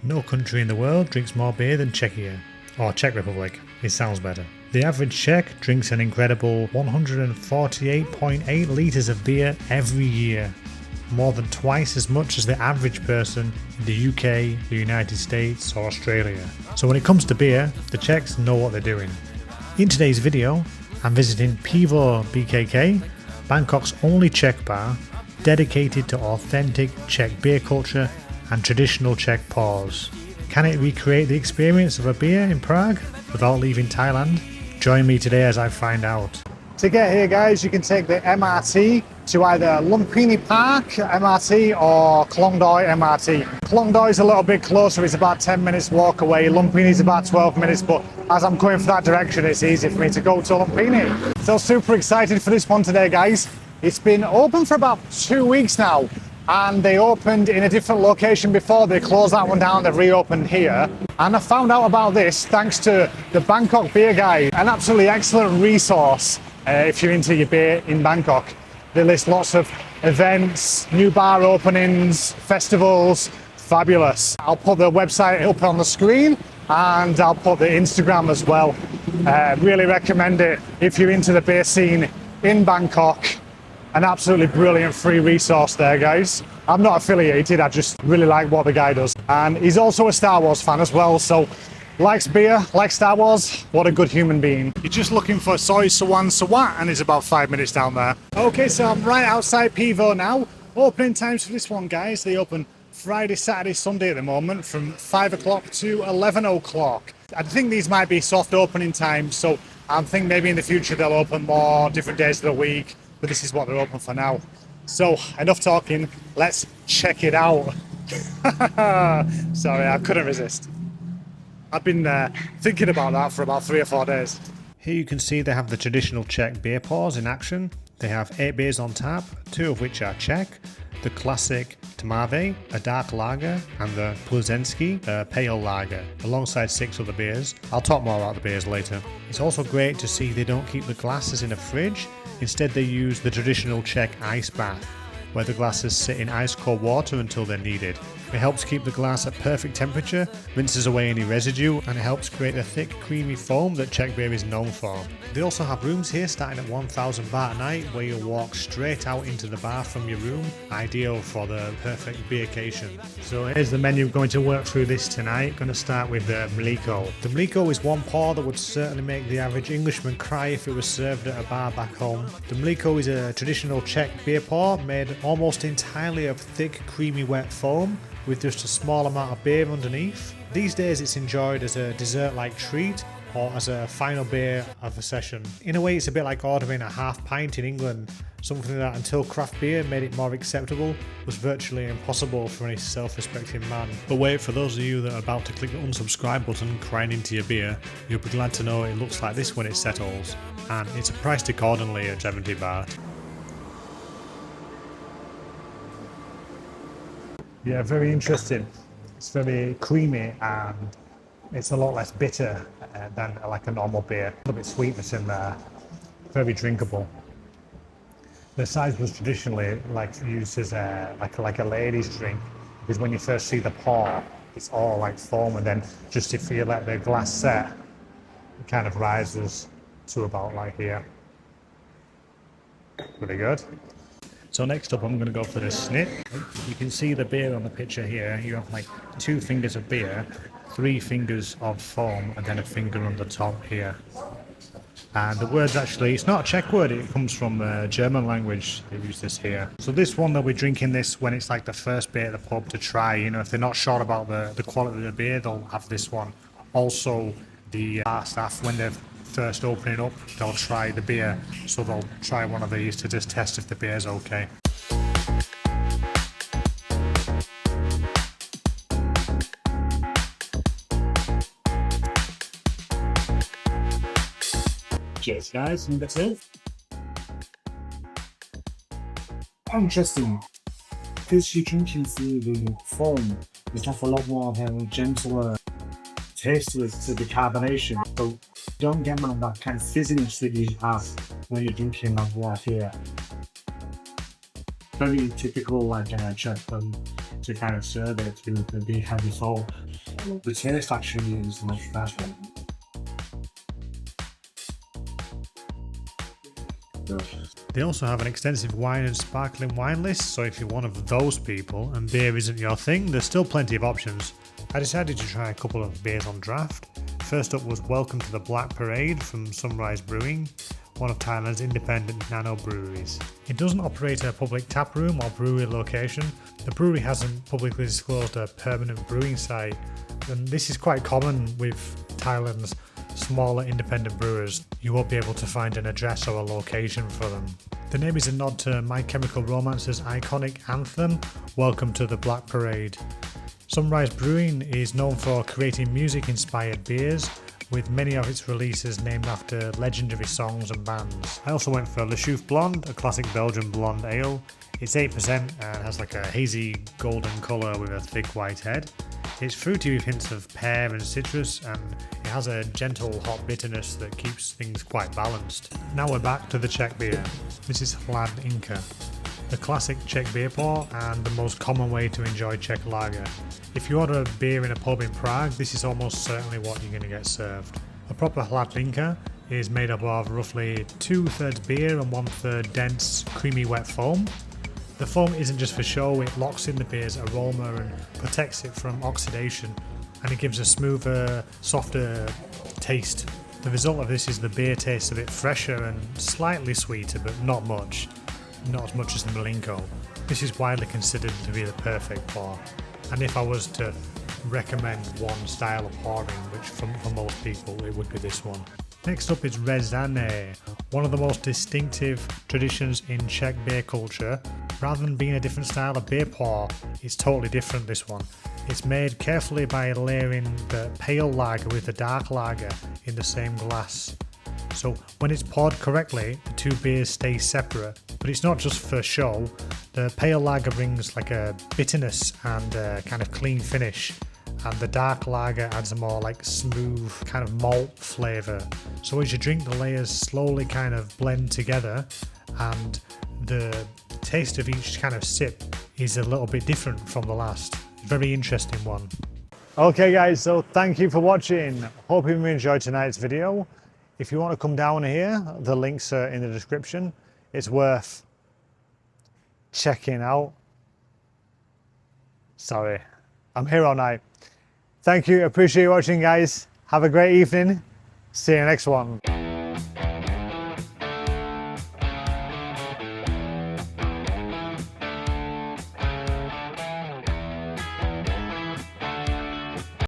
No country in the world drinks more beer than Czechia, or Czech Republic. It sounds better. The average Czech drinks an incredible 148.8 litres of beer every year, more than twice as much as the average person in the UK, the United States or Australia. So when it comes to beer, the Czechs know what they're doing. In today's video, I'm visiting Pivo BKK, Bangkok's only Czech bar, dedicated to authentic Czech beer culture and traditional Czech pours. Can it recreate the experience of a beer in Prague without leaving Thailand? Join me today as I find out. To get here, guys, you can take the MRT to either Lumpini Park MRT or Klong Doi MRT. Klong Doi is a little bit closer, it's about 10 minutes walk away. Lumpini is about 12 minutes, but as I'm going for that direction, it's easy for me to go to Lumpini. So super excited for this one today, guys. It's been open for about 2 weeks now, and they opened in a different location before. They closed that one down, they've reopened here. And I found out about this thanks to the Bangkok Beer Guide, an absolutely excellent resource if you're into your beer in Bangkok. They list lots of events, new bar openings, festivals, fabulous. I'll put the website up on the screen and I'll put the Instagram as well. Really recommend it if you're into the beer scene in Bangkok. An absolutely brilliant free resource there, guys. I'm not affiliated, I just really like what the guy does. And he's also a Star Wars fan as well, so likes beer, likes Star Wars, what a good human being. You're just looking for Soy Sawan Sawat and it's about 5 minutes down there. Okay, so I'm right outside Pivo now. Opening times for this one, guys, they open Friday, Saturday, Sunday at the moment from 5 o'clock to 11 o'clock. I think these might be soft opening times, so I think maybe in the future they'll open more different days of the week. But this is what they're open for now. So enough talking, let's check it out. Sorry, I couldn't resist. I've been thinking about that for about 3 or 4 days. Here you can see they have the traditional Czech beer pours in action. They have 8 beers on tap, 2 of which are Czech. The classic Tmavy, a dark lager, and the Plzeňský, a pale lager, alongside 6 other beers. I'll talk more about the beers later. It's also great to see they don't keep the glasses in a fridge. Instead, they use the traditional Czech ice bath, where the glasses sit in ice cold water until they're needed. It helps keep the glass at perfect temperature, rinses away any residue, and it helps create the thick, creamy foam that Czech beer is known for. They also have rooms here starting at 1,000 baht a night, where you'll walk straight out into the bar from your room, ideal for the perfect beercation. So here's the menu going to work through this tonight. Going to start with the Mlíko. The Mlíko is one pour that would certainly make the average Englishman cry if it was served at a bar back home. The Mlíko is a traditional Czech beer pour made almost entirely of thick, creamy, wet foam, with just a small amount of beer underneath. These days it's enjoyed as a dessert-like treat or as a final beer of a session. In a way, it's a bit like ordering a half pint in England, something that until craft beer made it more acceptable was virtually impossible for any self-respecting man. But wait, for those of you that are about to click the unsubscribe button crying into your beer, you'll be glad to know it looks like this when it settles, and it's priced accordingly at 70 baht. Yeah, very interesting. It's very creamy and it's a lot less bitter than like a normal beer. A little bit sweetness in there. Very drinkable. The size was traditionally like used as like a lady's drink, because when you first see the pour, it's all like foam, and then just if you let the glass set, it kind of rises to about like here. Pretty good. So next up, I'm going to go for the Šnyt. You can see the beer on the picture here. You have like 2 fingers of beer, 3 fingers of foam, and then a finger on the top here. And the word's actually, it's not a Czech word, it comes from the German language. They use this here. So this one, they'll be drinking this when it's like the first beer at the pub to try. You know, if they're not sure about the quality of the beer, they'll have this one. Also, the bar staff, when they're first opening up, they'll try the beer, so they'll try one of these to just test if the beer's okay. Cheers, guys, and that's it. Interesting, because you're drinking through the foam, you have a lot more of a gentler taste to the carbonation, so don't get that kind of fizziness that you have when you're drinking like water here. Very typical like Czech to kind of serve it through the beer before. The taste actually is much better. They also have an extensive wine and sparkling wine list, so if you're one of those people and beer isn't your thing, there's still plenty of options. I decided to try a couple of beers on draft. First up was Welcome to the Black Parade from Sunrise Brewing, one of Thailand's independent nano breweries. It doesn't operate a public tap room or brewery location. The brewery hasn't publicly disclosed a permanent brewing site, and this is quite common with Thailand's smaller independent brewers. You won't be able to find an address or a location for them. The name is a nod to My Chemical Romance's iconic anthem, Welcome to the Black Parade. Sunrise Brewing is known for creating music-inspired beers, with many of its releases named after legendary songs and bands. I also went for Le Chouffe Blonde, a classic Belgian blonde ale. It's 8% and has like a hazy golden colour with a thick white head. It's fruity with hints of pear and citrus, and it has a gentle hot bitterness that keeps things quite balanced. Now we're back to the Czech beer. This is Hladinka, the classic Czech beer pour and the most common way to enjoy Czech lager. If you order a beer in a pub in Prague, this is almost certainly what you're going to get served. A proper Hladinka is made up of roughly 2/3 beer and 1/3 dense, creamy wet foam. The foam isn't just for show, it locks in the beer's aroma and protects it from oxidation, and it gives a smoother, softer taste. The result of this is the beer tastes a bit fresher and slightly sweeter, but not much. Not as much as the Mlíko. This is widely considered to be the perfect pour, and if I was to recommend one style of pouring, which for most people it would be this one. Next up is Řezané, one of the most distinctive traditions in Czech beer culture. Rather than being a different style of beer pour, it's totally different, this one. It's made carefully by layering the pale lager with the dark lager in the same glass. So when it's poured correctly, the two beers stay separate, but it's not just for show. The pale lager brings like a bitterness and a kind of clean finish, and the dark lager adds a more like smooth kind of malt flavour. So as you drink, the layers slowly kind of blend together, and the taste of each kind of sip is a little bit different from the last. Very interesting one. Okay guys, so thank you for watching. Hope you enjoyed tonight's video. If you want to come down here, the links are in the description. It's worth checking out. Sorry, I'm here all night. Thank you, appreciate you watching guys. Have a great evening. See you next one.